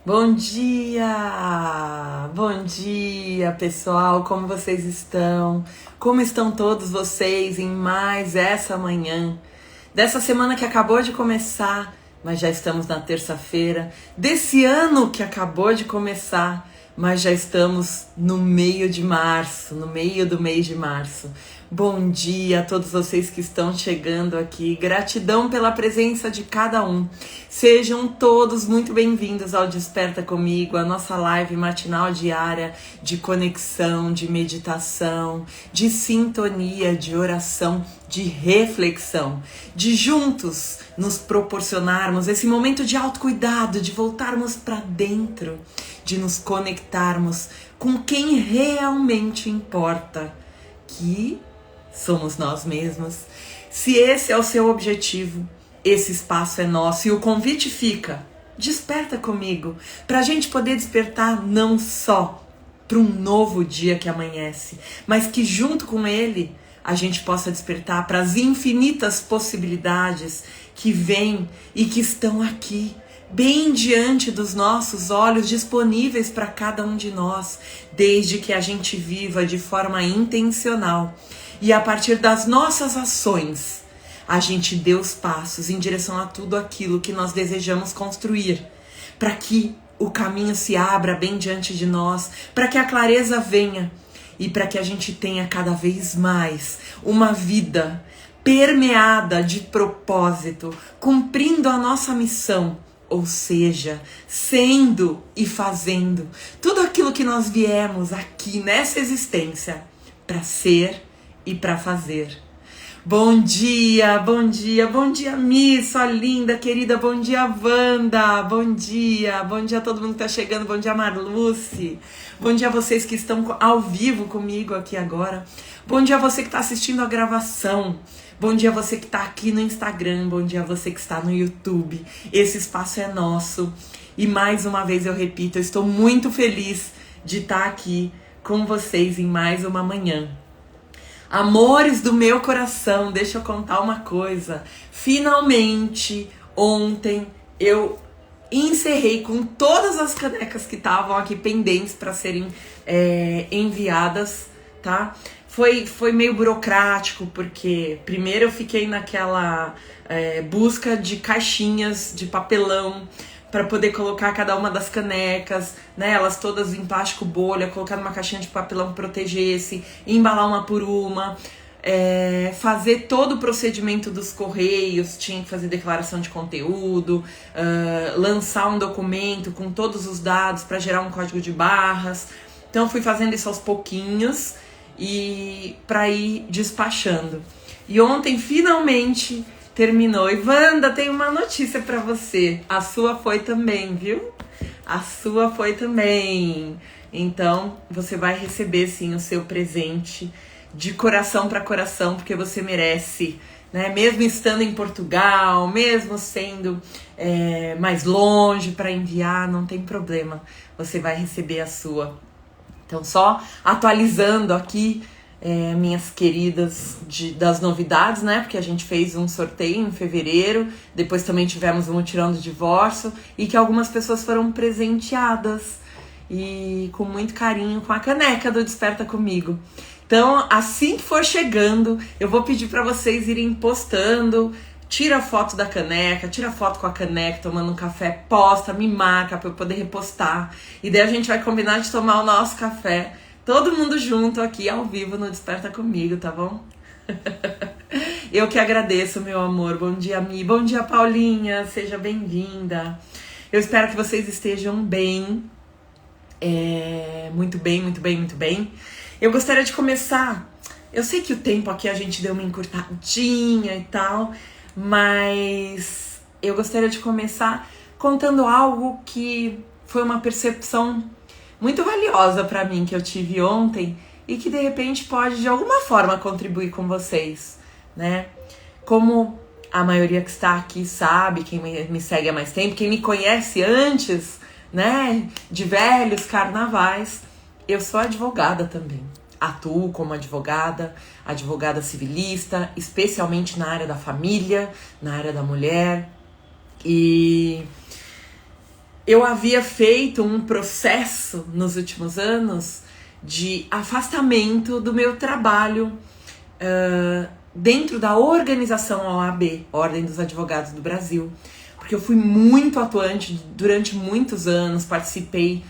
Bom dia! Bom dia, pessoal! Como vocês estão? Como estão todos vocês em mais essa manhã? Dessa semana que acabou de começar, mas já estamos na terça-feira. Desse ano que acabou de começar, mas já estamos no meio de março, no meio do mês de março. Bom dia a todos vocês que estão chegando aqui. Gratidão pela presença de cada um. Sejam todos muito bem-vindos ao Desperta Comigo, a nossa live matinal diária de conexão, de meditação, de sintonia, de oração, de reflexão, de juntos nos proporcionarmos esse momento de autocuidado, de voltarmos para dentro, de nos conectarmos com quem realmente importa, que somos nós mesmos. Se esse é o seu objetivo, esse espaço é nosso e o convite fica: desperta comigo, para a gente poder despertar não só para um novo dia que amanhece, mas que junto com ele a gente possa despertar para as infinitas possibilidades que vêm e que estão aqui, bem diante dos nossos olhos, disponíveis para cada um de nós, desde que a gente viva de forma intencional. E a partir das nossas ações, a gente dê os passos em direção a tudo aquilo que nós desejamos construir, para que o caminho se abra bem diante de nós, para que a clareza venha e para que a gente tenha cada vez mais uma vida permeada de propósito, cumprindo a nossa missão, ou seja, sendo e fazendo tudo aquilo que nós viemos aqui nessa existência para ser e para fazer. Bom dia, bom dia, bom dia, Mi, sua linda, querida, bom dia, Wanda, bom dia a todo mundo que tá chegando, bom dia, Marluce, bom dia a vocês que estão ao vivo comigo aqui agora, bom dia a você que está assistindo a gravação, bom dia a você que está aqui no Instagram, bom dia a você que está no YouTube, esse espaço é nosso e mais uma vez eu repito, eu estou muito feliz de estar aqui com vocês em mais uma manhã. Amores do meu coração, deixa eu contar uma coisa. Finalmente, ontem, eu encerrei com todas as canecas que estavam aqui pendentes para serem enviadas, tá? Foi meio burocrático, porque primeiro eu fiquei naquela busca de caixinhas de papelão para poder colocar cada uma das canecas, né, elas todas em plástico bolha, colocar numa caixinha de papelão que protegesse, embalar uma por uma, fazer todo o procedimento dos correios, tinha que fazer declaração de conteúdo, lançar um documento com todos os dados para gerar um código de barras. Então fui fazendo isso aos pouquinhos e para ir despachando. E ontem finalmente terminou. E Wanda, tem uma notícia pra você. A sua foi também, viu? A sua foi também. Então, você vai receber sim o seu presente de coração para coração, porque você merece, né? Mesmo estando em Portugal, mesmo sendo mais longe para enviar, não tem problema. Você vai receber a sua. Então, só atualizando aqui, minhas queridas, das novidades, né? Porque a gente fez um sorteio em fevereiro, depois também tivemos um mutirão do divórcio e que algumas pessoas foram presenteadas e com muito carinho com a caneca do Desperta Comigo. Então, assim que for chegando, eu vou pedir para vocês irem postando, tira a foto da caneca, tira a foto com a caneca, tomando um café, posta, me marca para eu poder repostar. E daí a gente vai combinar de tomar o nosso café todo mundo junto aqui ao vivo no Desperta Comigo, tá bom? Eu que agradeço, meu amor. Bom dia, Mi. Bom dia, Paulinha. Seja bem-vinda. Eu espero que vocês estejam bem. Muito bem, muito bem, muito bem. Eu gostaria de começar. Eu sei que o tempo aqui a gente deu uma encurtadinha e tal, mas eu gostaria de começar contando algo que foi uma percepção muito valiosa para mim que eu tive ontem e que de repente pode de alguma forma contribuir com vocês, né? Como a maioria que está aqui sabe, quem me segue há mais tempo, quem me conhece antes, né, de velhos carnavais, eu sou advogada também. Atuo como advogada civilista, especialmente na área da família, na área da mulher. E eu havia feito um processo nos últimos anos de afastamento do meu trabalho dentro da organização OAB, Ordem dos Advogados do Brasil, porque eu fui muito atuante durante muitos anos, participei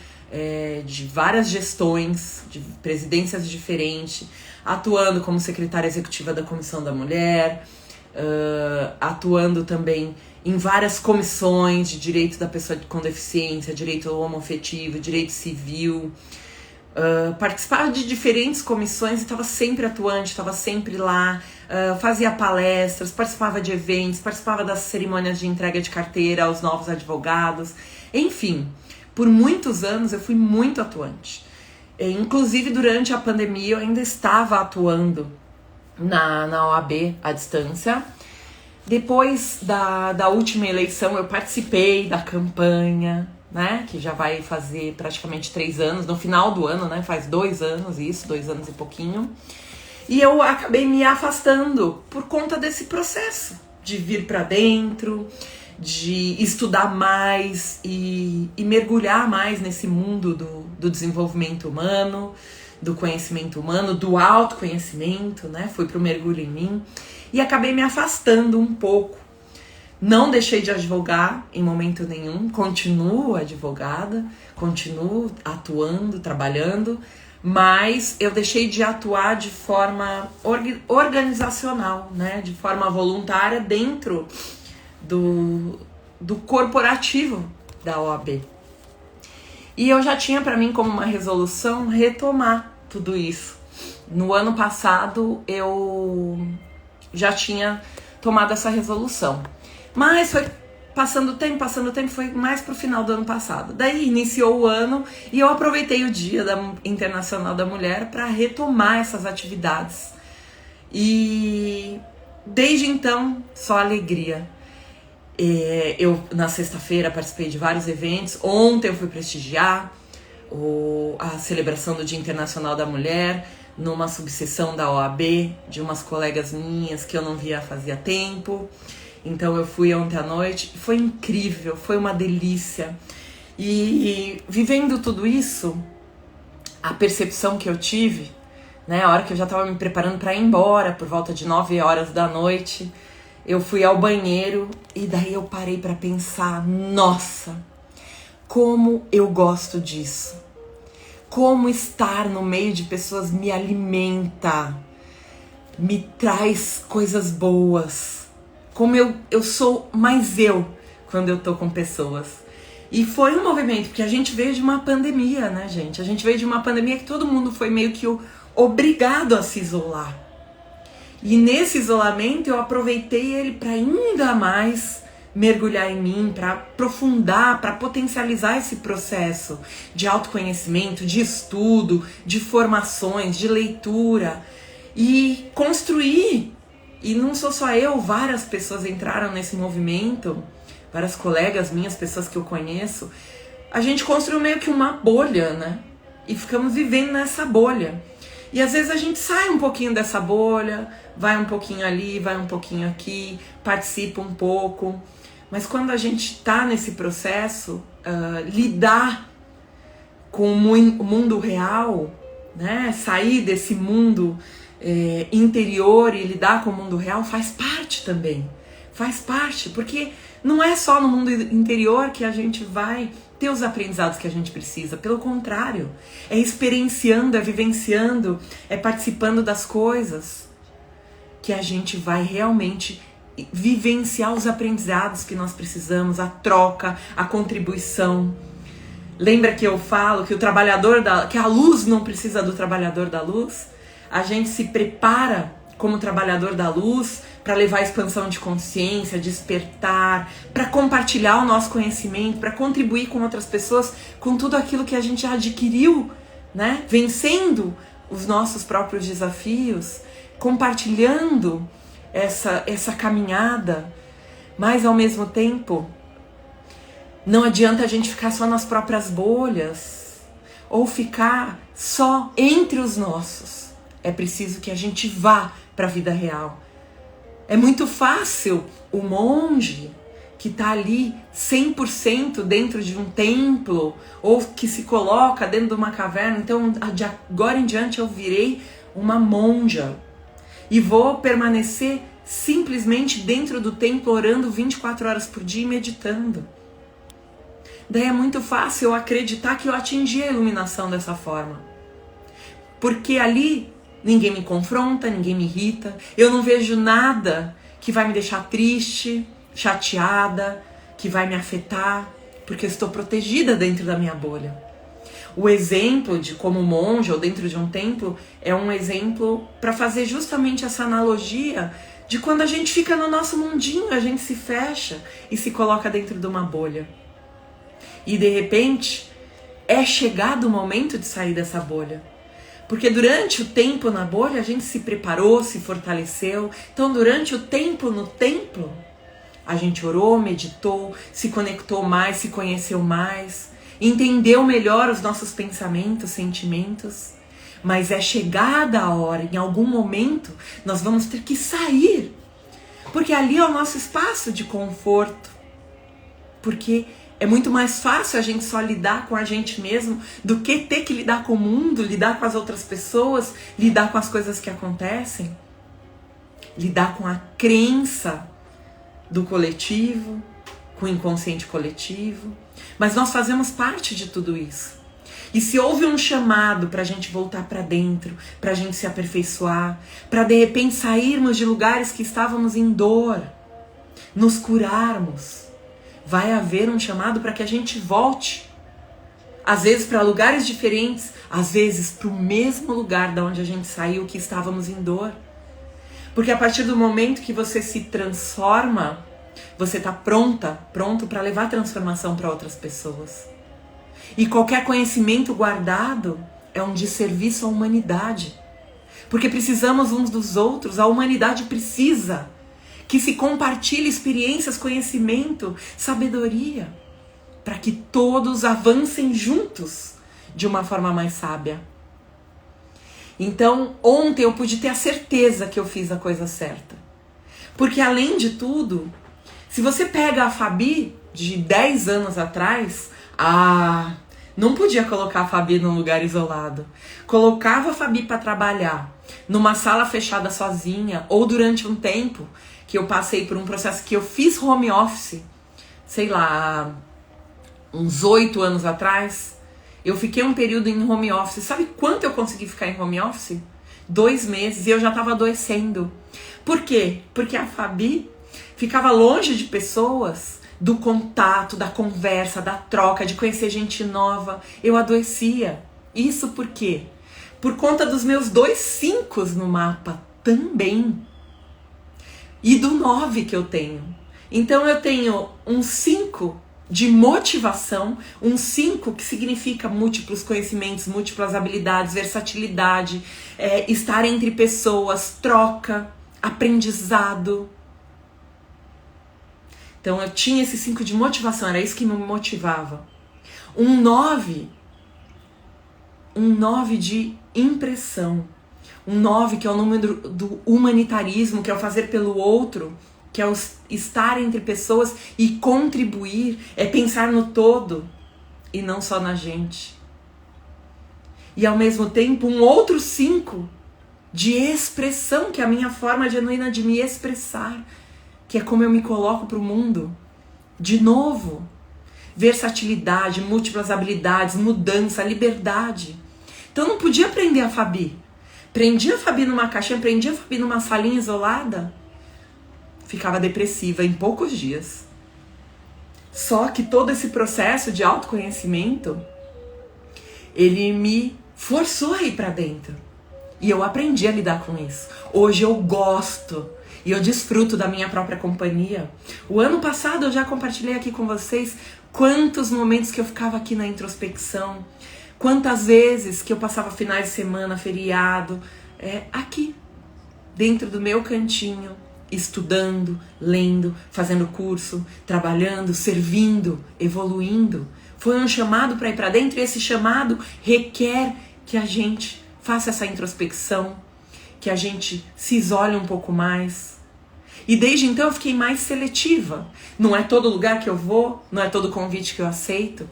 de várias gestões, de presidências diferentes, atuando como secretária executiva da Comissão da Mulher, atuando também em várias comissões de direito da pessoa com deficiência, direito homoafetivo, direito civil. Participava de diferentes comissões e estava sempre atuante, estava sempre lá, fazia palestras, participava de eventos, participava das cerimônias de entrega de carteira aos novos advogados. Enfim, por muitos anos eu fui muito atuante. Inclusive durante a pandemia eu ainda estava atuando na OAB à distância. Depois da última eleição eu participei da campanha, né, que já vai fazer praticamente 3 anos, no final do ano, né, faz 2 anos isso, 2 anos e pouquinho. E eu acabei me afastando por conta desse processo de vir para dentro, de estudar mais e mergulhar mais nesse mundo do desenvolvimento humano, do conhecimento humano, do autoconhecimento, né? Fui pro mergulho em mim e acabei me afastando um pouco. Não deixei de advogar em momento nenhum, continuo advogada, continuo atuando, trabalhando, mas eu deixei de atuar de forma organizacional, né? De forma voluntária dentro do corporativo da OAB. E eu já tinha para mim como uma resolução retomar tudo isso. No ano passado eu já tinha tomado essa resolução. Mas foi passando o tempo, foi mais pro final do ano passado. Daí iniciou o ano e eu aproveitei o Dia Internacional da Mulher para retomar essas atividades. E desde então, só alegria. Eu, na sexta-feira, participei de vários eventos. Ontem eu fui prestigiar a celebração do Dia Internacional da Mulher numa subseção da OAB, de umas colegas minhas que eu não via fazia tempo. Então eu fui ontem à noite. Foi incrível, foi uma delícia. E vivendo tudo isso, a percepção que eu tive, né, a hora que eu já estava me preparando para ir embora, por volta de 9 horas da noite, eu fui ao banheiro e daí eu parei para pensar, nossa, como eu gosto disso. Como estar no meio de pessoas me alimenta, me traz coisas boas. Como eu sou mais eu quando eu tô com pessoas. E foi um movimento, porque a gente veio de uma pandemia, né, gente? A gente veio de uma pandemia que todo mundo foi meio que obrigado a se isolar. E nesse isolamento eu aproveitei ele para ainda mais mergulhar em mim, para aprofundar, para potencializar esse processo de autoconhecimento, de estudo, de formações, de leitura e construir. E não sou só eu, várias pessoas entraram nesse movimento, várias colegas minhas, pessoas que eu conheço. A gente construiu meio que uma bolha, né? E ficamos vivendo nessa bolha. E às vezes a gente sai um pouquinho dessa bolha, vai um pouquinho ali, vai um pouquinho aqui, participa um pouco. Mas quando a gente está nesse processo, lidar com o mundo real, né? Sair desse mundo interior e lidar com o mundo real faz parte também. Faz parte, porque não é só no mundo interior que a gente vai ter os aprendizados que a gente precisa. Pelo contrário, é experienciando, é vivenciando, é participando das coisas que a gente vai realmente vivenciar os aprendizados que nós precisamos, a troca, a contribuição. Lembra que eu falo que que a luz não precisa do trabalhador da luz? A gente se prepara como trabalhador da luz para levar a expansão de consciência, despertar, para compartilhar o nosso conhecimento, para contribuir com outras pessoas, com tudo aquilo que a gente já adquiriu, né? Vencendo os nossos próprios desafios, compartilhando essa caminhada, mas ao mesmo tempo não adianta a gente ficar só nas próprias bolhas ou ficar só entre os nossos. É preciso que a gente vá para a vida real. É muito fácil o monge que está ali 100% dentro de um templo, ou que se coloca dentro de uma caverna. Então, de agora em diante, eu virei uma monja e vou permanecer simplesmente dentro do templo, orando 24 horas por dia e meditando. Daí é muito fácil eu acreditar que eu atingi a iluminação dessa forma. Porque ali ninguém me confronta, ninguém me irrita, eu não vejo nada que vai me deixar triste, chateada, que vai me afetar, porque eu estou protegida dentro da minha bolha. O exemplo de como monja ou dentro de um templo é um exemplo para fazer justamente essa analogia de quando a gente fica no nosso mundinho, a gente se fecha e se coloca dentro de uma bolha. E de repente é chegado o momento de sair dessa bolha. Porque durante o tempo na bolha a gente se preparou, se fortaleceu. Então durante o tempo no templo a gente orou, meditou, se conectou mais, se conheceu mais, entendeu melhor os nossos pensamentos, sentimentos. Mas é chegada a hora, em algum momento nós vamos ter que sair. Porque ali é o nosso espaço de conforto. Porque é muito mais fácil a gente só lidar com a gente mesmo do que ter que lidar com o mundo, lidar com as outras pessoas, lidar com as coisas que acontecem, lidar com a crença do coletivo, com o inconsciente coletivo. Mas nós fazemos parte de tudo isso. E se houve um chamado para a gente voltar para dentro, para a gente se aperfeiçoar, para de repente sairmos de lugares que estávamos em dor, nos curarmos, vai haver um chamado para que a gente volte. Às vezes para lugares diferentes, às vezes para o mesmo lugar da onde a gente saiu, que estávamos em dor. Porque a partir do momento que você se transforma, você está pronto para levar transformação para outras pessoas. E qualquer conhecimento guardado é um desserviço à humanidade. Porque precisamos uns dos outros, a humanidade precisa que se compartilhe experiências, conhecimento, sabedoria, para que todos avancem juntos de uma forma mais sábia. Então, ontem eu pude ter a certeza que eu fiz a coisa certa. Porque além de tudo, se você pega a Fabi de 10 anos atrás, não podia colocar a Fabi num lugar isolado. Colocava a Fabi para trabalhar numa sala fechada sozinha, ou durante um tempo que eu passei por um processo que eu fiz home office, sei lá, uns 8 anos atrás, eu fiquei um período em home office. Sabe quanto eu consegui ficar em home office? 2 meses, e eu já estava adoecendo. Por quê? Porque a Fabi ficava longe de pessoas, do contato, da conversa, da troca, de conhecer gente nova. Eu adoecia. Isso por quê? Por conta dos meus 2 5 no mapa também. E do 9 que eu tenho. Então eu tenho um 5 de motivação, um 5 que significa múltiplos conhecimentos, múltiplas habilidades, versatilidade, estar entre pessoas, troca, aprendizado. Então eu tinha esse 5 de motivação, era isso que me motivava. Um 9 de impressão. Um 9 que é o número do humanitarismo, que é o fazer pelo outro, que é o estar entre pessoas e contribuir, é pensar no todo e não só na gente. E ao mesmo tempo um outro 5 de expressão, que é a minha forma genuína de me expressar, que é como eu me coloco para o mundo. De novo, versatilidade, múltiplas habilidades, mudança, liberdade. Então eu não podia prender a Fabi. Prendia a Fabi numa caixinha, prendia a Fabi numa salinha isolada, ficava depressiva em poucos dias. Só que todo esse processo de autoconhecimento, ele me forçou a ir para dentro. E eu aprendi a lidar com isso. Hoje eu gosto e eu desfruto da minha própria companhia. O ano passado eu já compartilhei aqui com vocês quantos momentos que eu ficava aqui na introspecção, quantas vezes que eu passava finais de semana, feriado, aqui, dentro do meu cantinho, estudando, lendo, fazendo curso, trabalhando, servindo, evoluindo. Foi um chamado para ir para dentro, e esse chamado requer que a gente faça essa introspecção, que a gente se isole um pouco mais. E desde então eu fiquei mais seletiva. Não é todo lugar que eu vou, não é todo convite que eu aceito.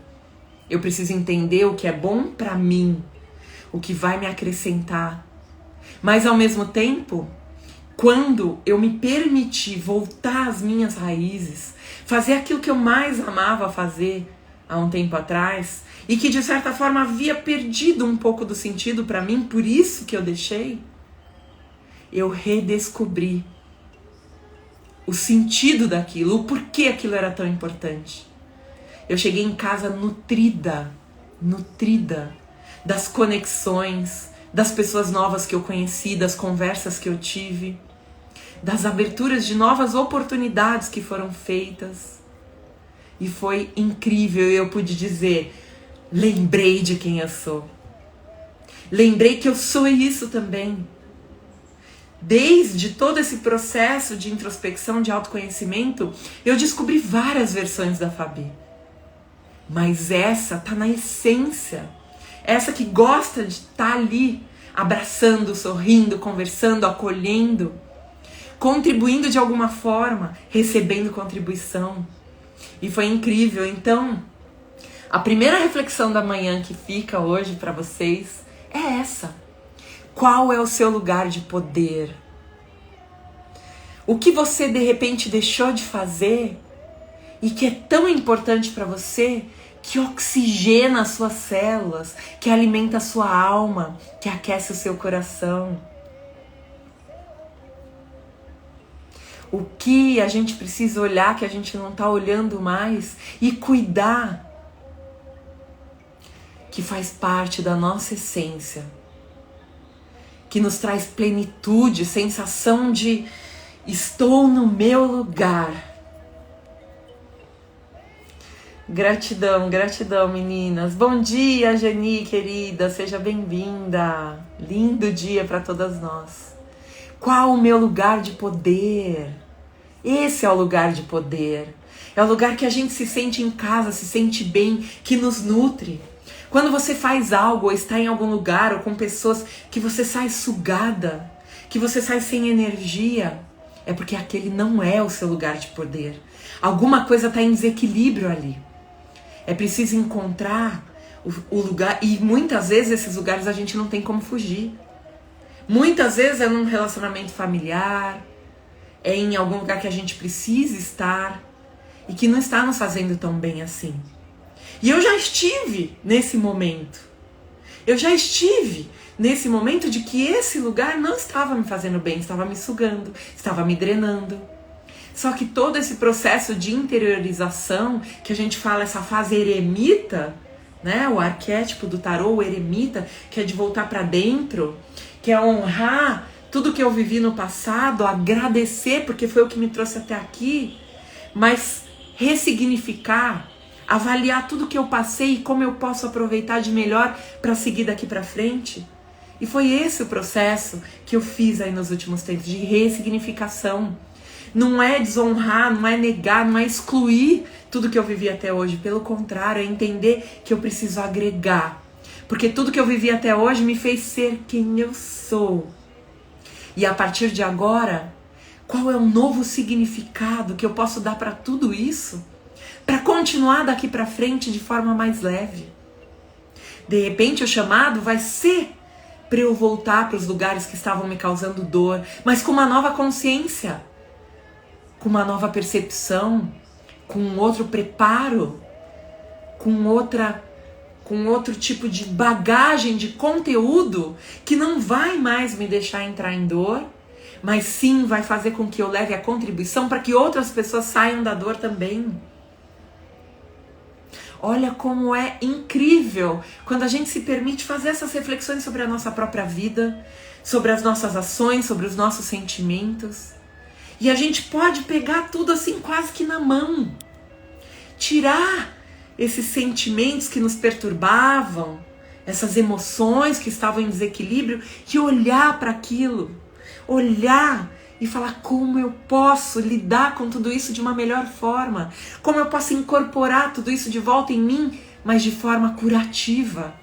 Eu preciso entender o que é bom pra mim, o que vai me acrescentar. Mas ao mesmo tempo, quando eu me permiti voltar às minhas raízes, fazer aquilo que eu mais amava fazer há um tempo atrás, e que de certa forma havia perdido um pouco do sentido pra mim, por isso que eu deixei, eu redescobri o sentido daquilo, o porquê aquilo era tão importante. Eu cheguei em casa nutrida das conexões, das pessoas novas que eu conheci, das conversas que eu tive, das aberturas de novas oportunidades que foram feitas. E foi incrível, eu pude dizer, lembrei de quem eu sou. Lembrei que eu sou isso também. Desde todo esse processo de introspecção, de autoconhecimento, eu descobri várias versões da Fabi. Mas essa tá na essência. Essa que gosta de estar ali, abraçando, sorrindo, conversando, acolhendo, contribuindo de alguma forma, recebendo contribuição. E foi incrível. Então, a primeira reflexão da manhã que fica hoje para vocês é essa. Qual é o seu lugar de poder? O que você de repente deixou de fazer e que é tão importante para você, que oxigena as suas células, que alimenta a sua alma, que aquece o seu coração? O que a gente precisa olhar que a gente não está olhando mais e cuidar, que faz parte da nossa essência, que nos traz plenitude, sensação de estou no meu lugar. Gratidão, gratidão, meninas. Bom dia, Jani, querida, seja bem-vinda. Lindo dia para todas nós. Qual o meu lugar de poder? Esse é o lugar de poder. É o lugar que a gente se sente em casa, se sente bem, que nos nutre. Quando você faz algo, ou está em algum lugar, ou com pessoas que você sai sugada, que você sai sem energia, é porque aquele não é o seu lugar de poder. Alguma coisa está em desequilíbrio ali. É preciso encontrar o lugar, e muitas vezes esses lugares a gente não tem como fugir. Muitas vezes é num relacionamento familiar, é em algum lugar que a gente precisa estar e que não está nos fazendo tão bem assim. E eu já estive nesse momento. Eu já estive nesse momento de que esse lugar não estava me fazendo bem, estava me sugando, estava me drenando. Só que todo esse processo de interiorização, que a gente fala, essa fase eremita, né? O arquétipo do tarô, o eremita, que é de voltar para dentro, que é honrar tudo que eu vivi no passado, agradecer porque foi o que me trouxe até aqui, mas ressignificar, avaliar tudo que eu passei e como eu posso aproveitar de melhor para seguir daqui para frente. E foi esse o processo que eu fiz aí nos últimos tempos, de ressignificação. Não é desonrar, não é negar, não é excluir tudo que eu vivi até hoje. Pelo contrário, é entender que eu preciso agregar. Porque tudo que eu vivi até hoje me fez ser quem eu sou. E a partir de agora, qual é o novo significado que eu posso dar para tudo isso? Para continuar daqui para frente de forma mais leve. De repente o chamado vai ser para eu voltar para os lugares que estavam me causando dor, mas com uma nova consciência, com uma nova percepção, com um outro preparo, com outro tipo de bagagem, de conteúdo que não vai mais me deixar entrar em dor, mas sim vai fazer com que eu leve a contribuição para que outras pessoas saiam da dor também. Olha como é incrível quando a gente se permite fazer essas reflexões sobre a nossa própria vida, sobre as nossas ações, sobre os nossos sentimentos. E a gente pode pegar tudo assim quase que na mão. Tirar esses sentimentos que nos perturbavam, essas emoções que estavam em desequilíbrio, e olhar para aquilo. Olhar e falar como eu posso lidar com tudo isso de uma melhor forma. Como eu posso incorporar tudo isso de volta em mim, mas de forma curativa.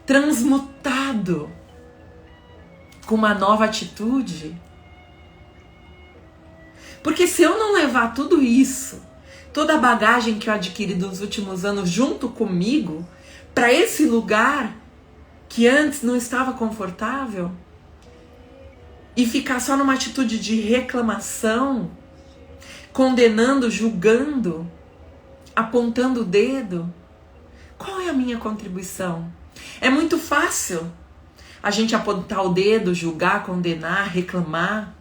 Transmutado. Com uma nova atitude. Porque se eu não levar tudo isso, toda a bagagem que eu adquiri nos últimos anos junto comigo, para esse lugar que antes não estava confortável, e ficar só numa atitude de reclamação, condenando, julgando, apontando o dedo, qual é a minha contribuição? É muito fácil a gente apontar o dedo, julgar, condenar, reclamar.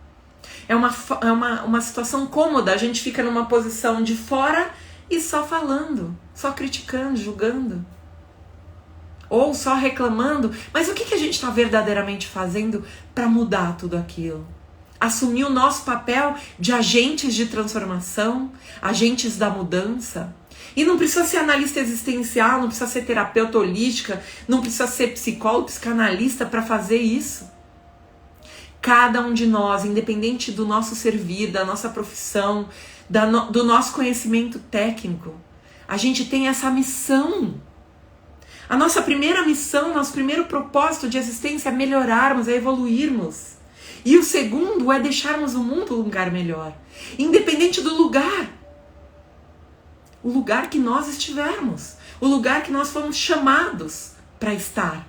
É uma situação cômoda, a gente fica numa posição de fora e só falando, só criticando, julgando. Ou só reclamando. Mas o que a gente está verdadeiramente fazendo para mudar tudo aquilo? Assumir o nosso papel de agentes de transformação, agentes da mudança. E não precisa ser analista existencial, não precisa ser terapeuta holística, não precisa ser psicólogo, psicanalista para fazer isso. Cada um de nós, independente do nosso servir, da nossa profissão, do nosso conhecimento técnico, a gente tem essa missão. A nossa primeira missão, nosso primeiro propósito de existência é melhorarmos, é evoluirmos. E o segundo é deixarmos o mundo um lugar melhor. Independente do lugar. O lugar que nós estivermos. O lugar que nós fomos chamados para estar.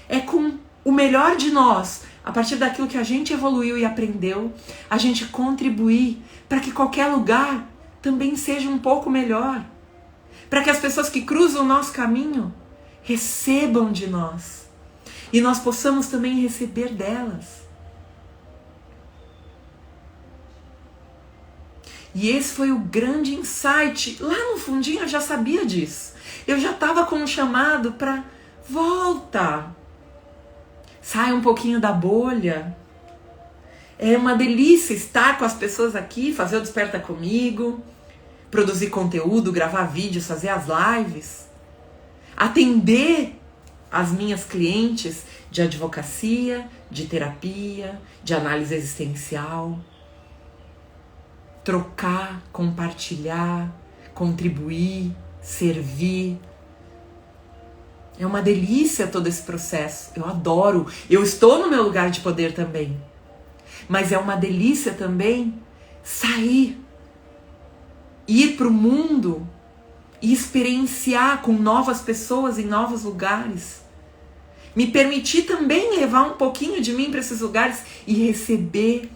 É com o melhor de nós, a partir daquilo que a gente evoluiu e aprendeu, a gente contribuir para que qualquer lugar também seja um pouco melhor. Para que as pessoas que cruzam o nosso caminho recebam de nós. E nós possamos também receber delas. E esse foi o grande insight. Lá no fundinho eu já sabia disso. Eu já estava com um chamado para volta. Sai um pouquinho da bolha. É uma delícia estar com as pessoas aqui, fazer o Desperta Comigo, produzir conteúdo, gravar vídeos, fazer as lives, atender as minhas clientes de advocacia, de terapia, de análise existencial, trocar, compartilhar, contribuir, servir. É uma delícia todo esse processo, eu adoro, eu estou no meu lugar de poder também, mas é uma delícia também sair, ir para o mundo e experienciar com novas pessoas em novos lugares. Me permitir também levar um pouquinho de mim para esses lugares e receber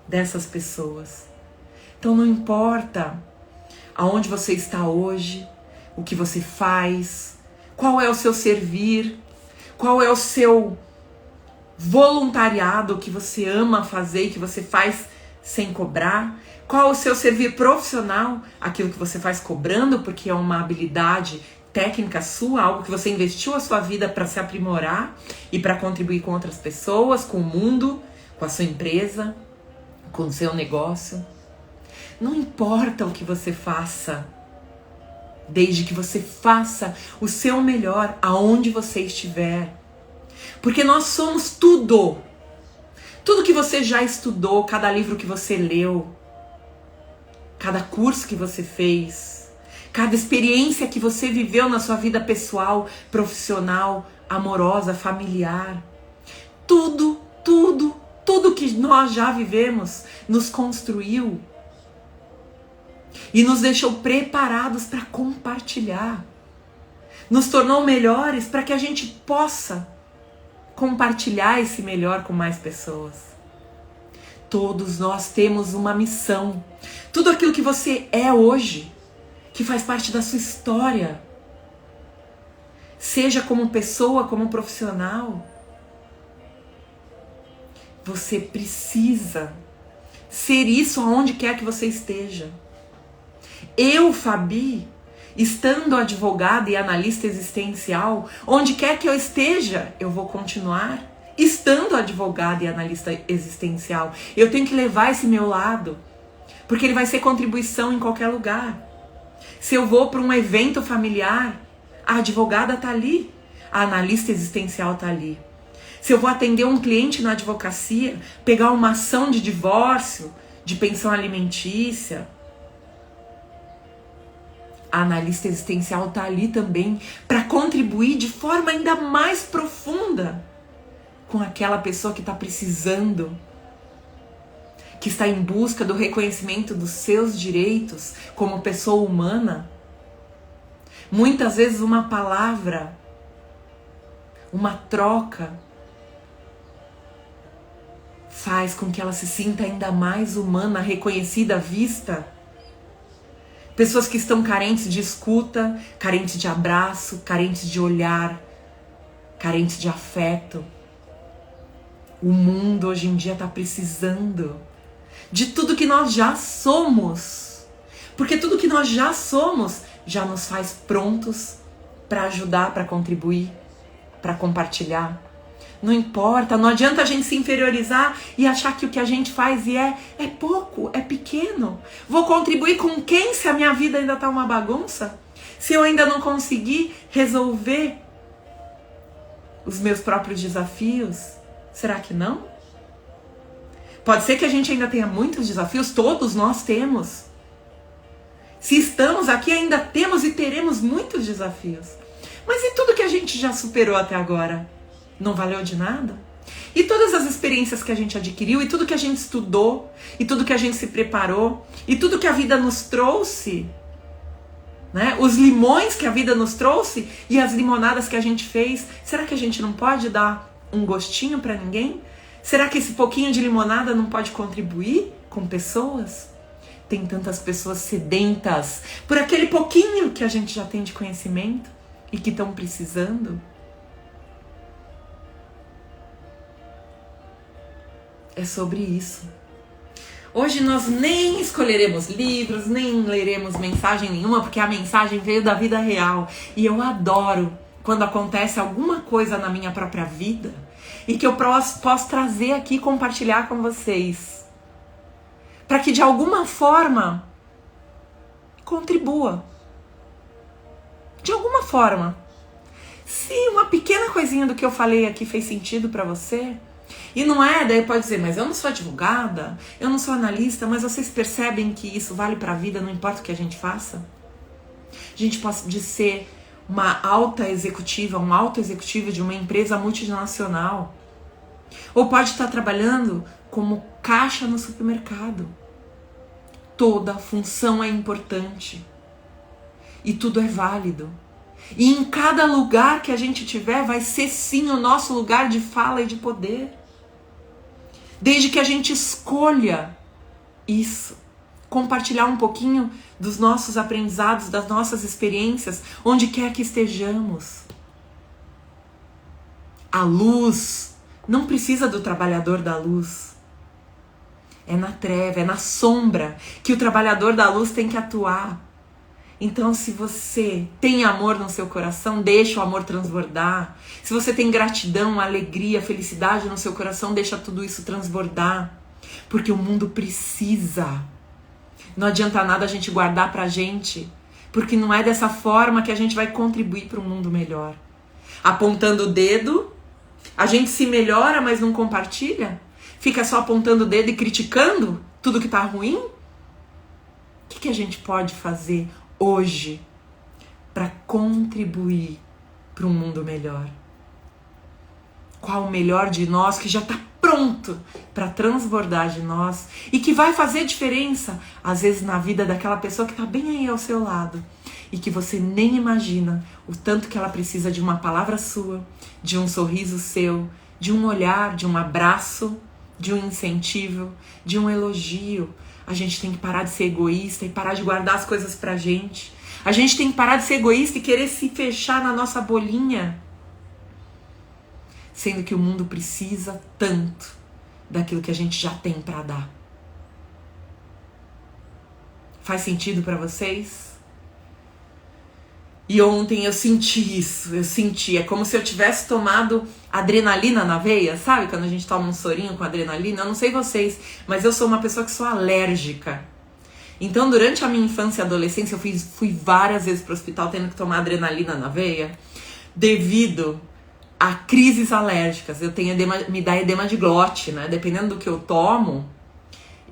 dessas pessoas. Então não importa aonde você está hoje, o que você faz, qual é o seu servir, qual é o seu voluntariado que você ama fazer e que você faz sem cobrar. Qual o seu servir profissional, aquilo que você faz cobrando, porque é uma habilidade técnica sua, algo que você investiu a sua vida para se aprimorar e para contribuir com outras pessoas, com o mundo, com a sua empresa, com o seu negócio. Não importa o que você faça, desde que você faça o seu melhor aonde você estiver. Porque nós somos tudo. Tudo que você já estudou, cada livro que você leu, cada curso que você fez, cada experiência que você viveu na sua vida pessoal, profissional, amorosa, familiar. Tudo que nós já vivemos nos construiu e nos deixou preparados para compartilhar. Nos tornou melhores para que a gente possa compartilhar esse melhor com mais pessoas. Todos nós temos uma missão. Tudo aquilo que você é hoje, que faz parte da sua história, seja como pessoa, como profissional, você precisa ser isso aonde quer que você esteja. Eu, Fabi, estando advogada e analista existencial, onde quer que eu esteja, eu vou continuar estando advogada e analista existencial. Eu tenho que levar esse meu lado, porque ele vai ser contribuição em qualquer lugar. Se eu vou para um evento familiar, a advogada está ali, a analista existencial está ali. Se eu vou atender um cliente na advocacia, pegar uma ação de divórcio, de pensão alimentícia, a analista existencial está ali também para contribuir de forma ainda mais profunda com aquela pessoa que está precisando, que está em busca do reconhecimento dos seus direitos como pessoa humana, muitas vezes uma palavra, uma troca, faz com que ela se sinta ainda mais humana, reconhecida, vista. Pessoas que estão carentes de escuta, carentes de abraço, carentes de olhar, carentes de afeto. O mundo hoje em dia está precisando de tudo que nós já somos. Porque tudo que nós já somos já nos faz prontos para ajudar, para contribuir, para compartilhar. Não importa, não adianta a gente se inferiorizar e achar que o que a gente faz é pouco, é pequeno. Vou contribuir com quem se a minha vida ainda está uma bagunça? Se eu ainda não consegui resolver os meus próprios desafios? Será que não? Pode ser que a gente ainda tenha muitos desafios, todos nós temos. Se estamos aqui, ainda temos e teremos muitos desafios. Mas e tudo que a gente já superou até agora? Não valeu de nada? E todas as experiências que a gente adquiriu, e tudo que a gente estudou, e tudo que a gente se preparou, e tudo que a vida nos trouxe, né? Os limões que a vida nos trouxe e as limonadas que a gente fez, será que a gente não pode dar um gostinho para ninguém? Será que esse pouquinho de limonada não pode contribuir com pessoas? Tem tantas pessoas sedentas por aquele pouquinho que a gente já tem de conhecimento e que estão precisando. É sobre isso. Hoje nós nem escolheremos livros, nem leremos mensagem nenhuma, porque a mensagem veio da vida real. E eu adoro quando acontece alguma coisa na minha própria vida e que eu posso trazer aqui e compartilhar com vocês. Para que de alguma forma contribua. De alguma forma. Se uma pequena coisinha do que eu falei aqui fez sentido para você, e não é, daí pode dizer, mas eu não sou advogada, eu não sou analista, mas vocês percebem que isso vale para a vida, não importa o que a gente faça? A gente pode ser uma alta executiva, um alto executivo de uma empresa multinacional, ou pode estar trabalhando como caixa no supermercado. Toda função é importante e tudo é válido. E em cada lugar que a gente tiver vai ser sim o nosso lugar de fala e de poder. Desde que a gente escolha isso, compartilhar um pouquinho dos nossos aprendizados, das nossas experiências, onde quer que estejamos. A luz não precisa do trabalhador da luz. É na treva, é na sombra que o trabalhador da luz tem que atuar. Então, se você tem amor no seu coração, deixa o amor transbordar. Se você tem gratidão, alegria, felicidade no seu coração, deixa tudo isso transbordar. Porque o mundo precisa. Não adianta nada a gente guardar pra gente, porque não é dessa forma que a gente vai contribuir para um mundo melhor. Apontando o dedo, a gente se melhora, mas não compartilha? Fica só apontando o dedo e criticando tudo que tá ruim? O que a gente pode fazer hoje para contribuir para um mundo melhor? Qual o melhor de nós que já está pronto para transbordar de nós e que vai fazer diferença, às vezes, na vida daquela pessoa que está bem aí ao seu lado e que você nem imagina o tanto que ela precisa de uma palavra sua, de um sorriso seu, de um olhar, de um abraço, de um incentivo, de um elogio. A gente tem que parar de ser egoísta e parar de guardar as coisas pra gente. A gente tem que parar de ser egoísta e querer se fechar na nossa bolinha. Sendo que o mundo precisa tanto daquilo que a gente já tem pra dar. Faz sentido pra vocês? E ontem eu senti isso, é como se eu tivesse tomado adrenalina na veia, sabe? Quando a gente toma um sorinho com adrenalina, eu não sei vocês, mas eu sou uma pessoa que sou alérgica. Então, durante a minha infância e adolescência, eu fui várias vezes pro hospital tendo que tomar adrenalina na veia, devido a crises alérgicas. Eu tenho me dá edema de glote, né? Dependendo do que eu tomo,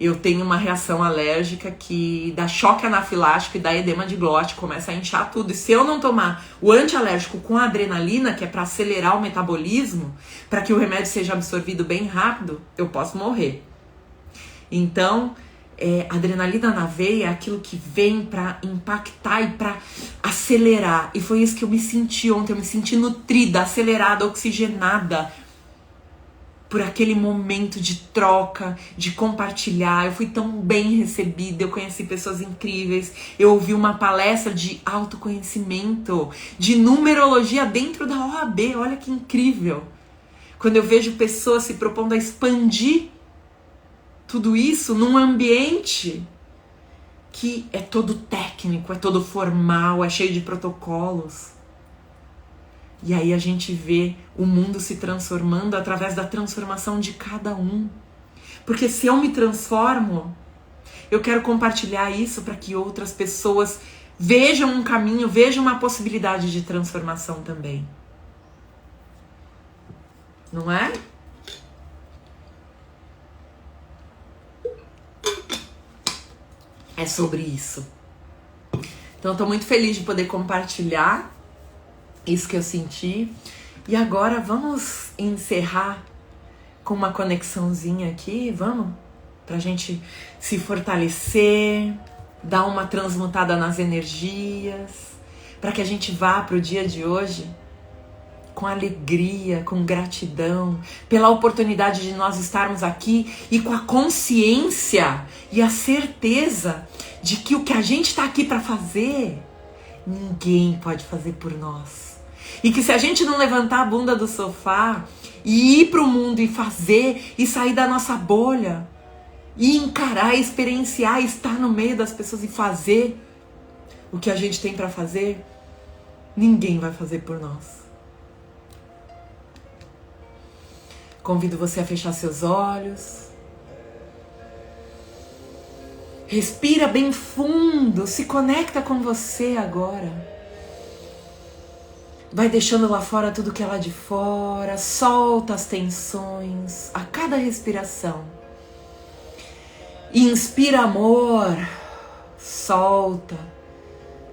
eu tenho uma reação alérgica que dá choque anafilático e dá edema de glote, começa a inchar tudo. E se eu não tomar o antialérgico com a adrenalina, que é para acelerar o metabolismo, para que o remédio seja absorvido bem rápido, eu posso morrer. Então, adrenalina na veia é aquilo que vem pra impactar e pra acelerar. E foi isso que eu me senti ontem. Eu me senti nutrida, acelerada, oxigenada por aquele momento de troca, de compartilhar. Eu fui tão bem recebida, eu conheci pessoas incríveis, eu ouvi uma palestra de autoconhecimento, de numerologia dentro da OAB, olha que incrível. Quando eu vejo pessoas se propondo a expandir tudo isso num ambiente que é todo técnico, é todo formal, é cheio de protocolos. E aí a gente vê o mundo se transformando através da transformação de cada um. Porque se eu me transformo, eu quero compartilhar isso para que outras pessoas vejam um caminho, vejam uma possibilidade de transformação também. Não é? É sobre isso. Então eu tô muito feliz de poder compartilhar isso que eu senti. E agora vamos encerrar com uma conexãozinha aqui, vamos? Pra gente se fortalecer, dar uma transmutada nas energias, para que a gente vá pro dia de hoje com alegria, com gratidão, pela oportunidade de nós estarmos aqui e com a consciência e a certeza de que o que a gente está aqui para fazer, ninguém pode fazer por nós. E que se a gente não levantar a bunda do sofá e ir pro mundo e fazer, e sair da nossa bolha, e encarar, experienciar, estar no meio das pessoas e fazer o que a gente tem para fazer, ninguém vai fazer por nós. Convido você a fechar seus olhos. Respira bem fundo, se conecta com você agora. Vai deixando lá fora tudo que é lá de fora, solta as tensões a cada respiração. Inspira amor, solta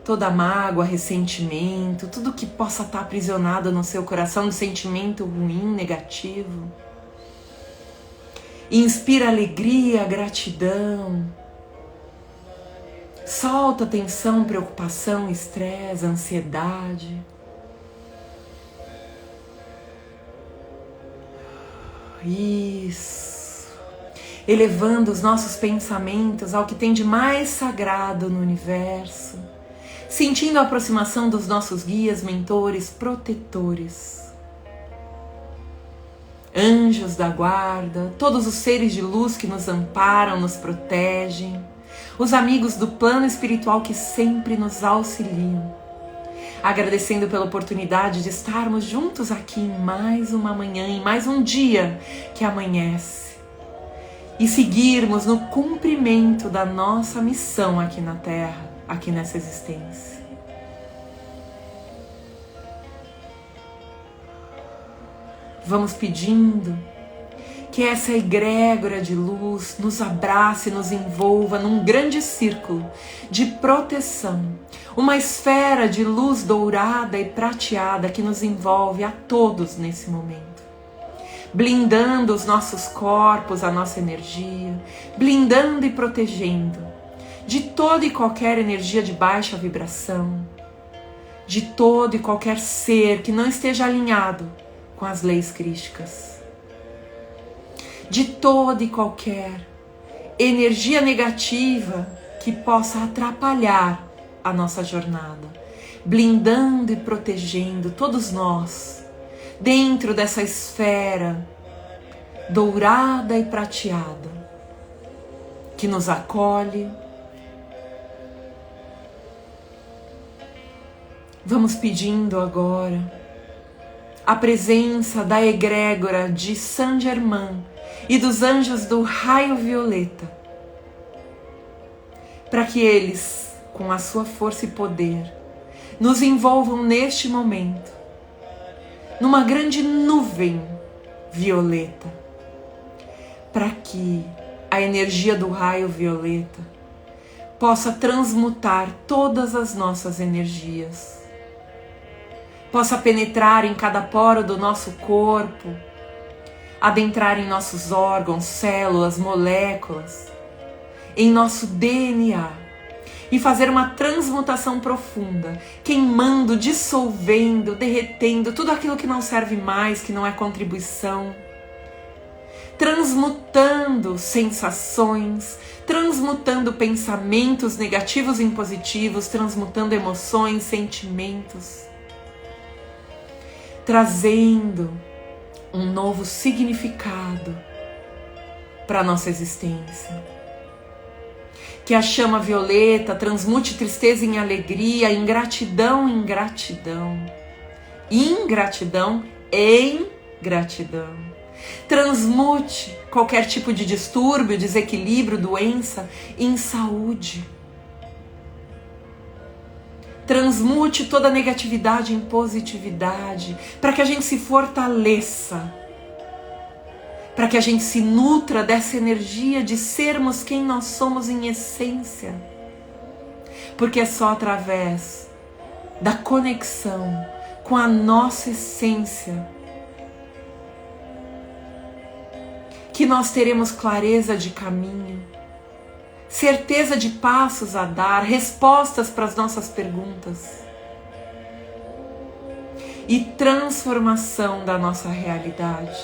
toda mágoa, ressentimento, tudo que possa estar aprisionado no seu coração, de sentimento ruim, negativo. Inspira alegria, gratidão. Solta tensão, preocupação, estresse, ansiedade. Isso. Elevando os nossos pensamentos ao que tem de mais sagrado no universo. Sentindo a aproximação dos nossos guias, mentores, protetores. Anjos da guarda, todos os seres de luz que nos amparam, nos protegem. Os amigos do plano espiritual que sempre nos auxiliam. Agradecendo pela oportunidade de estarmos juntos aqui em mais uma manhã, em mais um dia que amanhece. E seguirmos no cumprimento da nossa missão aqui na Terra, aqui nessa existência. Vamos pedindo que essa egrégora de luz nos abrace, nos envolva num grande círculo de proteção, uma esfera de luz dourada e prateada que nos envolve a todos nesse momento, blindando os nossos corpos, a nossa energia, blindando e protegendo de toda e qualquer energia de baixa vibração, de todo e qualquer ser que não esteja alinhado com as leis crísticas, de toda e qualquer energia negativa que possa atrapalhar a nossa jornada, blindando e protegendo todos nós dentro dessa esfera dourada e prateada que nos acolhe. Vamos pedindo agora a presença da egrégora de Saint Germain e dos anjos do raio violeta, para que eles, com a sua força e poder, nos envolvam neste momento, numa grande nuvem violeta, para que a energia do raio violeta possa transmutar todas as nossas energias, possa penetrar em cada poro do nosso corpo, adentrar em nossos órgãos, células, moléculas, em nosso DNA e fazer uma transmutação profunda, queimando, dissolvendo, derretendo tudo aquilo que não serve mais, que não é contribuição, transmutando sensações, transmutando pensamentos negativos em positivos, transmutando emoções, sentimentos, trazendo um novo significado para a nossa existência. Que a chama violeta transmute tristeza em alegria, ingratidão em gratidão, ingratidão em gratidão. Transmute qualquer tipo de distúrbio, desequilíbrio, doença em saúde. Transmute toda negatividade em positividade, para que a gente se fortaleça, para que a gente se nutra dessa energia de sermos quem nós somos em essência. Porque é só através da conexão com a nossa essência que nós teremos clareza de caminho, certeza de passos a dar, respostas para as nossas perguntas e transformação da nossa realidade.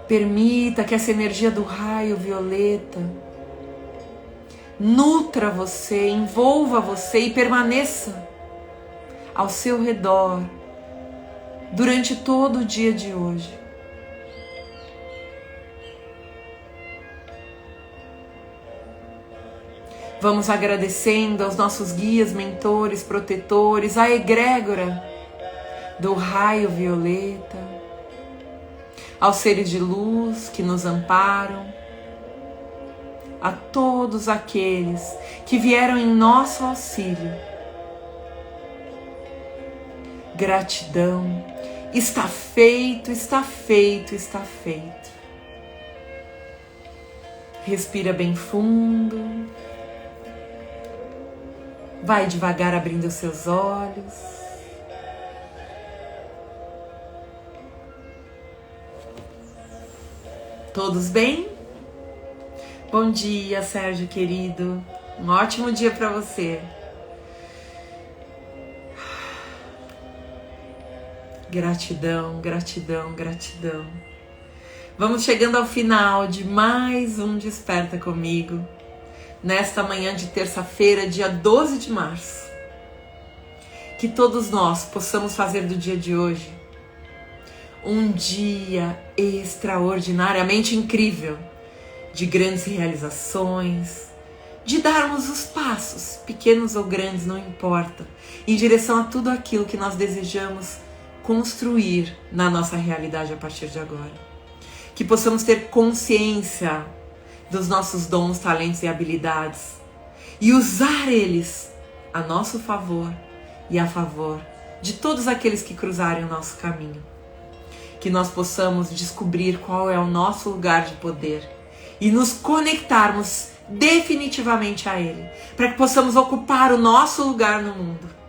Permita que essa energia do raio violeta nutra você, envolva você e permaneça ao seu redor durante todo o dia de hoje. Vamos agradecendo aos nossos guias, mentores, protetores, a egrégora do raio violeta, aos seres de luz que nos amparam, a todos aqueles que vieram em nosso auxílio. Gratidão. Está feito, está feito, está feito. Respira bem fundo. Vai devagar abrindo os seus olhos. Todos bem? Bom dia, Sérgio querido. Um ótimo dia para você. Gratidão, gratidão, gratidão. Vamos chegando ao final de mais um Desperta Comigo, nesta manhã de terça-feira, dia 12 de março. Que todos nós possamos fazer do dia de hoje um dia extraordinariamente incrível, de grandes realizações, de darmos os passos, pequenos ou grandes, não importa, em direção a tudo aquilo que nós desejamos construir na nossa realidade a partir de agora. Que possamos ter consciência dos nossos dons, talentos e habilidades e usar eles a nosso favor e a favor de todos aqueles que cruzarem o nosso caminho. Que nós possamos descobrir qual é o nosso lugar de poder e nos conectarmos definitivamente a ele, para que possamos ocupar o nosso lugar no mundo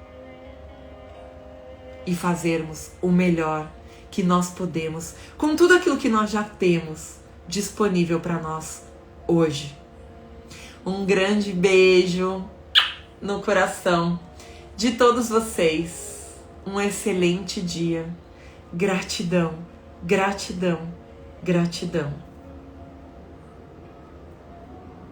e fazermos o melhor que nós podemos com tudo aquilo que nós já temos disponível para nós hoje. Um grande beijo no coração de todos vocês. Um excelente dia. Gratidão, gratidão, gratidão.